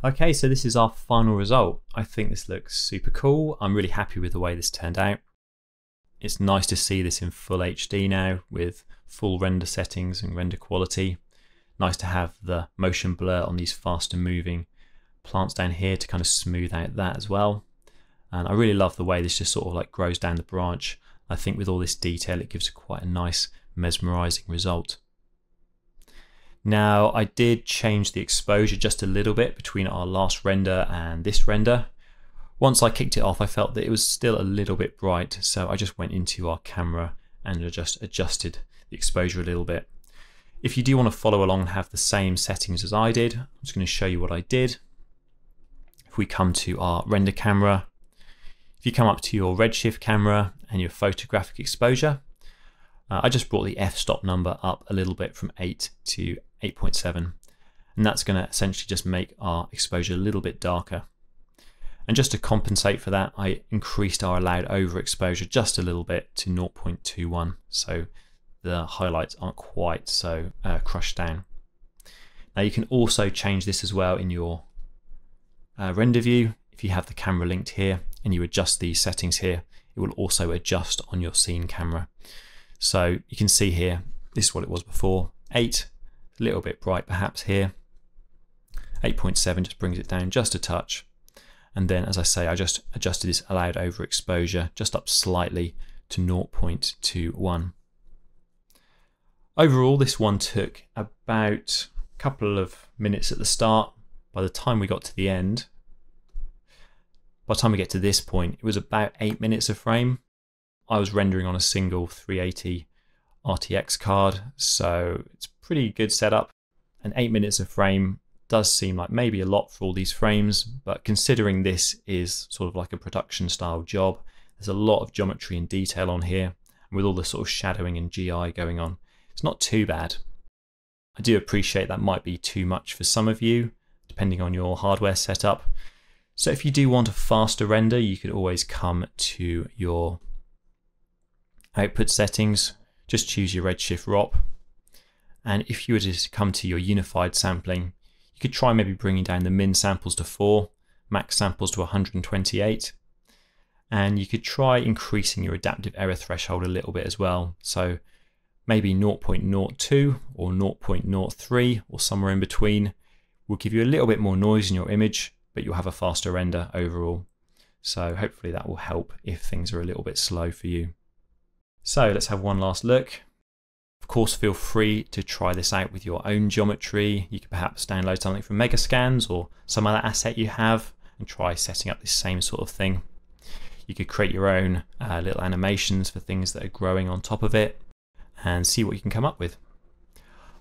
Okay, so this is our final result. I think this looks super cool. I'm really happy with the way this turned out. It's nice to see this in full HD now with full render settings and render quality. Nice to have the motion blur on these faster moving plants down here to kind of smooth out that as well. And I really love the way this just sort of like grows down the branch. I think with all this detail it gives quite a nice mesmerizing result. Now I did change the exposure just a little bit between our last render and this render. Once I kicked it off I felt that it was still a little bit bright, so I just went into our camera and just adjusted the exposure a little bit. If you do want to follow along and have the same settings as I did, I'm just going to show you what I did. If we come to our render camera, if you come up to your redshift camera and your photographic exposure, I just brought the f-stop number up a little bit from 8 to 8.7, and that's going to essentially just make our exposure a little bit darker. And just to compensate for that, I increased our allowed overexposure just a little bit to 0.21, so the highlights aren't quite so crushed down. Now you can also change this as well in your render view. If you have the camera linked here and you adjust these settings here, it will also adjust on your scene camera. So you can see here, this is what it was before. 8, a little bit bright perhaps here. 8.7 just brings it down just a touch. And then, as I say, I just adjusted this allowed overexposure just up slightly to 0.21. Overall, this one took about a couple of minutes at the start. By the time we got to the end, by the time we get to this point, it was about 8 minutes a frame. I was rendering on a single 380 RTX card, so it's pretty good setup. And 8 minutes a frame does seem like maybe a lot for all these frames, but considering this is sort of like a production style job, there's a lot of geometry and detail on here, and with all the sort of shadowing and GI going on, it's not too bad. I do appreciate that might be too much for some of you, depending on your hardware setup. So if you do want a faster render, you could always come to your output settings, just choose your redshift ROP, and if you were to come to your unified sampling, you could try maybe bringing down the min samples to 4, max samples to 128, and you could try increasing your adaptive error threshold a little bit as well, so maybe 0.02 or 0.03 or somewhere in between will give you a little bit more noise in your image, but you'll have a faster render overall. So hopefully that will help if things are a little bit slow for you. So let's have one last look. Of course, feel free to try this out with your own geometry. You could perhaps download something from Megascans or some other asset you have and try setting up this same sort of thing. You could create your own little animations for things that are growing on top of it and see what you can come up with.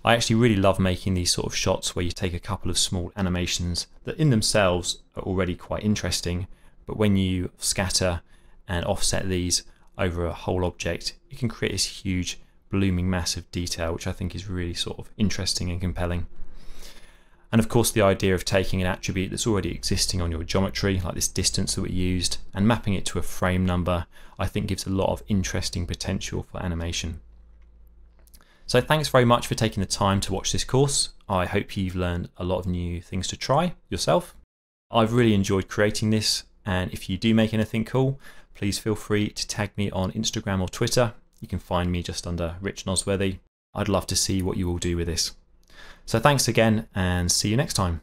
I actually really love making these sort of shots where you take a couple of small animations that in themselves are already quite interesting, but when you scatter and offset these over a whole object, you can create this huge blooming mass of detail, which I think is really sort of interesting and compelling. And of course the idea of taking an attribute that's already existing on your geometry, like this distance that we used, and mapping it to a frame number, I think gives a lot of interesting potential for animation. So thanks very much for taking the time to watch this course. I hope you've learned a lot of new things to try yourself. I've really enjoyed creating this, and if you do make anything cool, please feel free to tag me on Instagram or Twitter. You can find me just under Rich Nosworthy. I'd love to see what you all do with this. So thanks again and see you next time.